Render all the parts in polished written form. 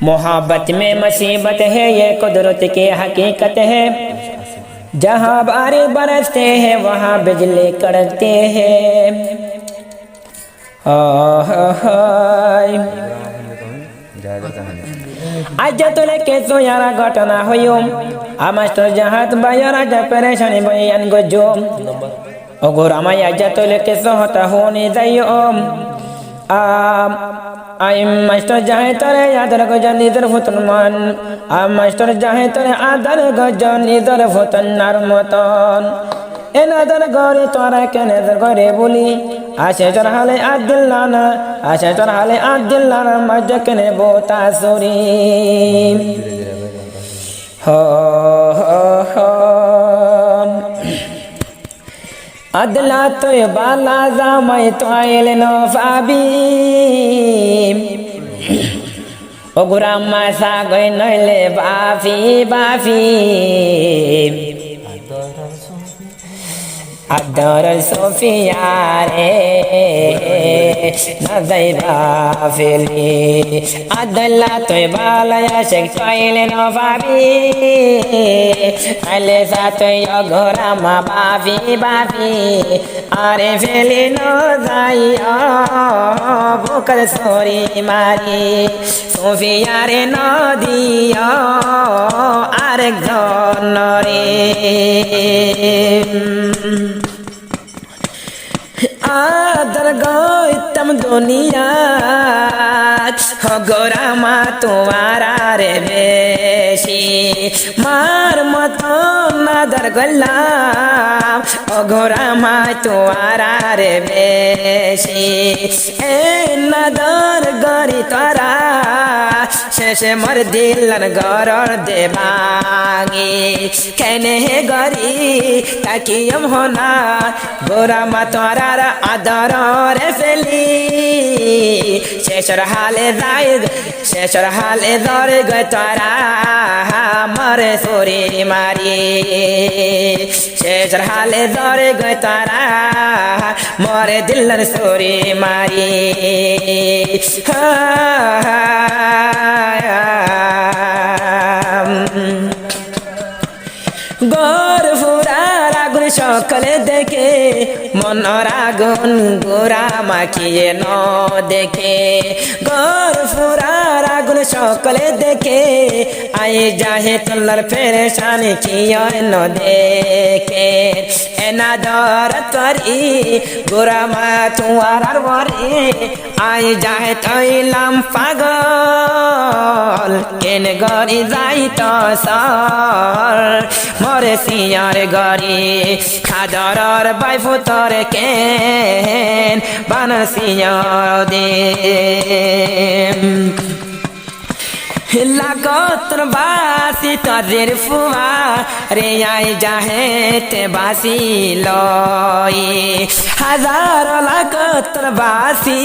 मोहब्बत में मुसीबत है ये कुदरत की हकीकत है जहाँ बारिश बरसते हैं वहाँ बिजली कड़कते हैं आज तुले केसो यारा घटना हुई आमास्टर जहाज बायारा जा परेशानी बयान गजो ओगोरा माया जा तुले केसो होता होने जाइयो मास्टर जाहे तोरे आदर गजन निदर फुतनमान मास्टर जाहे तोरे आदर गजन निदर फुतनार मतन एन आदर गरे तोरा के नजर गरे बोली आशे चढ़ाले आदिल्लाना आशे चढ़ाले आदिल्लाना मजक ने बोता सोरी हो अदला तो बाला जामाई तो आयल नो फाबी ओगुरा मासा गई नले बाफी बाफी अदर सोफिया रे नजै बाफेली अदला तो बाला शेख पाइले नो फाबी अले साथ योगोरा मा बाफी बाफी अरे फेली नो जाइयो भूकर सोरी मारी सोफिया रे न दियो आरे घन रे आदर गौतम दुनिया गोरा मा तुम्हारा रे बेशी मार मत नादर गल्लाम गोरा मा तुम्हारा रे बेशी ए नादर गरी तारा शेषे मर दिलन गरर दे मांगी कहने है गरी ताकि हम होना गोरा मा तुम्हारा आदर रे फेली शेषर हाले जायद शेषर हाले दर गतारा मरे सोरी मारी शेषर हाले दर गतारा मरे दिलन सोरी मारी गौर फुरा रागुन सकले देखे मन रागुन गोरा माखिए न देखे गौर फुरा रागुन सकले देखे आए जाहे तुलर परेशानी किया न देखे एना दर तरी गोरा मा तुम्हारा वरे आए जाहे तैलाम पागल केन गरी जाई तो सर मरे सियार गरी खादर बाइफुतर केन बानर सियार दे लागतर बासी तजेर फुआ रे आई जाहे ते बासी लई हजार लागतर बासी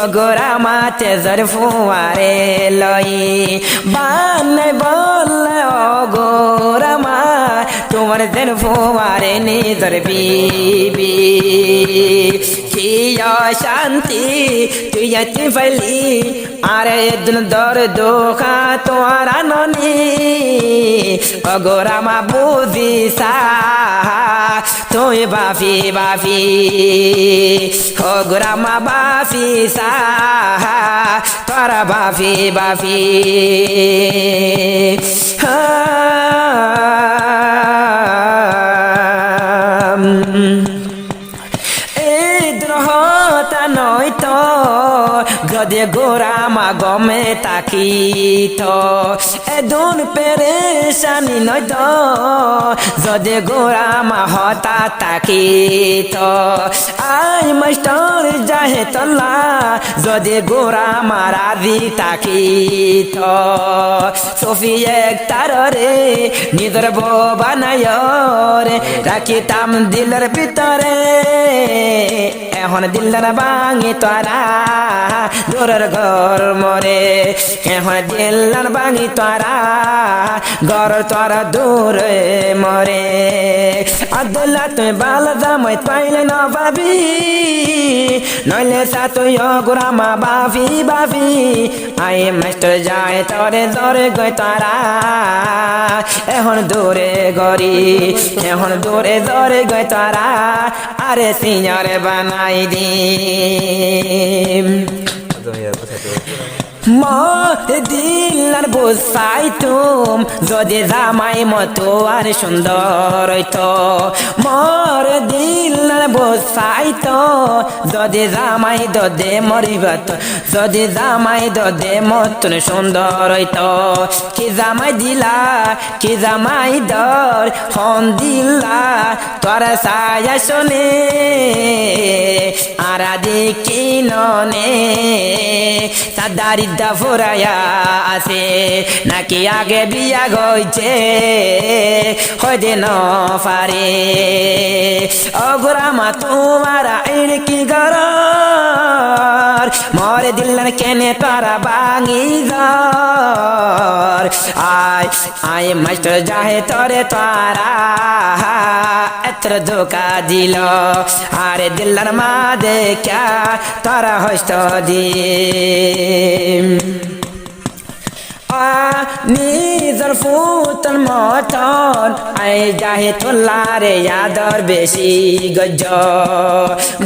अगोरा माते जर फुआ रे लई बान बोल अगोरा मा तुम्हारे जर फुआ रे निजर बीबी किया शांति तुयती फली आरे दिन दर दोखा तुम्हारा ननी अगोरा मा बुद्धि सा तोय बाफी बाफी अगोरा मा बाफी सा तोरा बाफी बाफी गदे गोरा मा गमे ताकी तो एदुन परेशानी न दो जदे गोरा मा होता ताकी तो आई मास्टर जाहे तल्ला जदे गोरा मा राजी ताकी तो सोफिया एकतार रे निदर बो बनायो रे राखी ताम दिलर भितरे এখন দিলদার বাঙি তোরা দূরের ঘর মরে এখন দিলার বাঙি তোরা ঘর তোরা দূরে মরে আব্দুল্লাহ তুই বালা জামাই পাইলে না ভাবি নইলে সা তুই গুরামা বাফি বাফি আই মাস্টার যায় তরে দরে গই তারা এখন দূরে গরি এখন দূরে দরে গই তারা আরে সিনিয়র বানাই দি মরে দিলার বসাই তুম যদি জামাই মতো আর সুন্দর হইতো মরে দিলার বসাই তো যদি জামাই দদে মরিবাত যদি জামাই দদে মতন সুন্দর হইতো কি জামাই দিলা কি জামাই দর ফোন দিলা তোরা সায়া শোনে আরা দেখি ননে সাদারি ফুরায়া আছে নাকি আগে বিয়া গইছে হইতে ন পারে অগুরামা তোমার আইন কি গর মরে দিলেন কেনে তারা বাঙি ঘর আয় আয় মাস্টার যাহে তরে তারা এত ধোকা দিল আরে দিল্লার মা দেখা তারা হস্ত দিয়ে নিজর ফুতন মতন আই যাহে তোলারে আদর বেশি গজ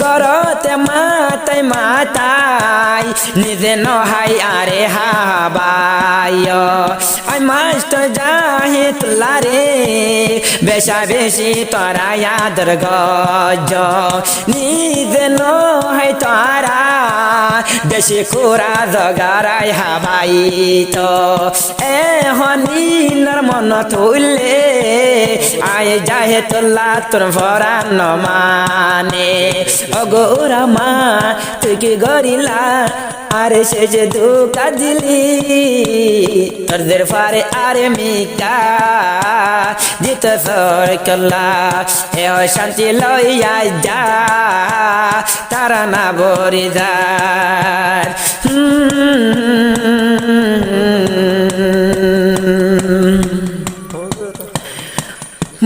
গরতে মাতাই মাতাই নিজে নহাই আরে হাবাই আই মাস্টার যাহে তোলারে বেশা বেশি তোরা আদর গজ নিজে নহাই তোরা বেশি কুরা জগারাই হাবাই তো এহনিনার মন তুললে আয় যাহে তোলা তোর ভরা ন মানে অগোরামা তুই কি গরিলা আরে সে যে ধোকা দিলি তোরদের ফারে আরে মিকা দিত সর কল্লা এ শান্তি লইয়া যা তারা না বরিদার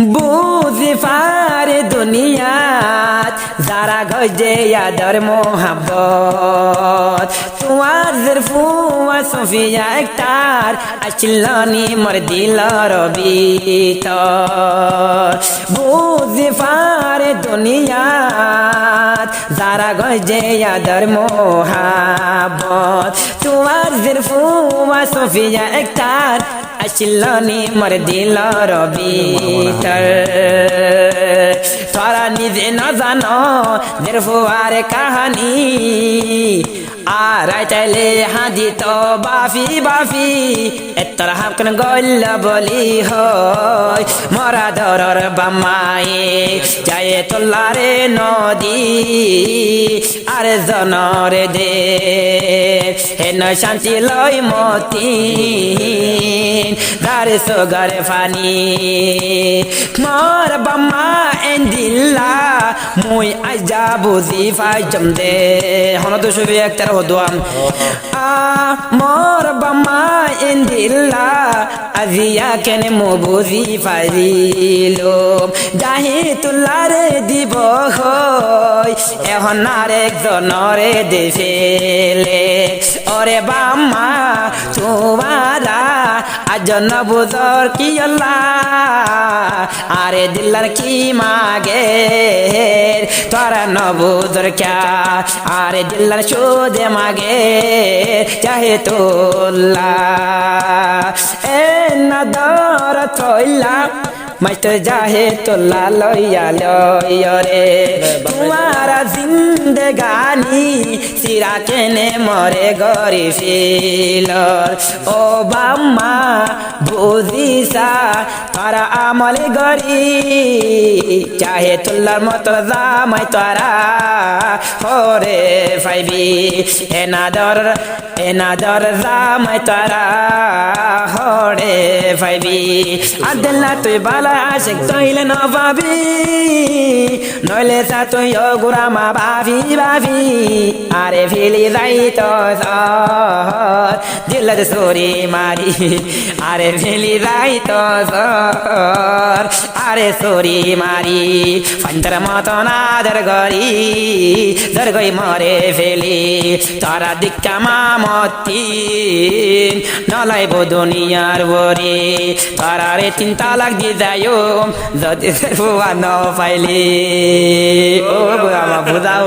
বুঝি পারে দুনিয়াত যারা গজে আদর মোহাব্বত তোমার জরফুয়া সুফিয়া একটার আসলানি মর দিল রবিতর বুঝি পারে দুনিয়াত যারা গজে আদর মোহাব্বত তোমার জরফুয়া সুফিয়া একটার আসলানি মর দিল রবিতর তোরা নিজে না জানো জরফুয়ার কাহানি আর চাইলে হাজি তো বাফি বাফি এতর হামকন গল্ল বলি হয় মরা ধরর বামায়ে যায় তোলারে নদী আর জনরে দে হেন শান্তি লই মতি গারে সোগারে ফানি মর বাম্মা এন্দিল্লা মুই আজা বুঝি ফাই জমদে হন তো শুবি একটার হদওয়াম মর বাম্মা এন্দিল্লা আজিয়া কেনে মো বুঝি ফাইলো যাহি তুলারে দিব হই এখন আর একজনরে দেফেলে ওরে বাম্মা তোমারা আজ নবুজর কি আল্লাহ আরে দিল্লার কি মাগে তোরা নবুজর ক্যা আরে দিল্লার সুদে মাগে চাহে তোল্লা এ নদর থইলা মাস্টার যাহে তোলা লইয়া লইরে তোমারা জিন্দেগানি সিরা কেনে মরে গরি ফিলর ও বাম্মা বুঝিসা তারা আমলে গরি চাহে তোলার মতো জামাই তারা হরে ফাইবি এনাদর জামাই তারা হরে ফাইবি আদলা তুই বালা যায় আশেক তৈলে ন পাবি নইলে চা তুই গুড়া মা ভাবি ভাবি আরে ফেলি যাই তো দিল সরি মারি আরে ফেলি যাই তো আরে সরি মারি ফান্তার মতন আদর গরি দরগই মরে ফেলি তারা দিক্কা মামতি নলাইব দুনিয়ার বরে তারা রে 3 তালাক দি যায়ো যদি ফুয়া ন পাইলি ও আমার বুঝাও